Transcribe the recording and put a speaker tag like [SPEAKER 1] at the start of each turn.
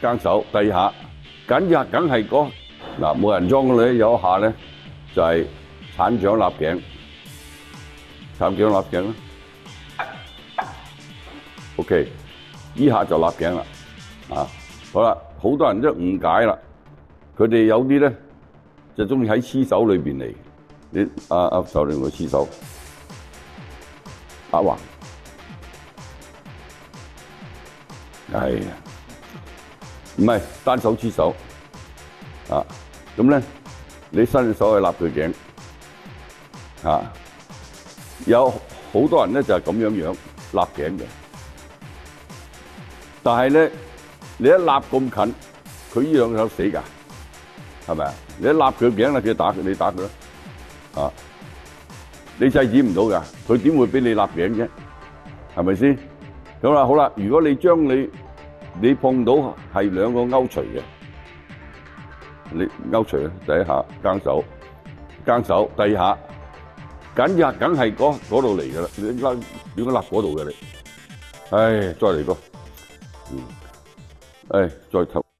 [SPEAKER 1] 更手，第二下緊要梗係嗰嗱冇人裝嗰度有一下咧就係鏟掌立頸，鏟掌立頸啦。OK， 依下就立頸啦，啊好啦，好多人都誤解啦，佢哋有啲咧就中意喺黐手裏邊嚟，你就令佢黐手，打橫，係啊，唔係單手黐手，啊咁咧你伸手去立佢頸，啊有好多人咧就係咁樣立頸嘅。但係咧，你一立咁近，佢依兩手死㗎，係咪啊？你一立佢頸啦，佢打佢，你打佢啦，啊！你制止唔到㗎，佢點會俾你立頸啫？係咪先？咁啦，好啦，如果你將你碰到係兩個勾捶嘅，你勾捶啊，第一下更手，第二下緊要梗係嗰度嚟㗎啦，你點解立嗰度嘅你？唉，再嚟個。再投。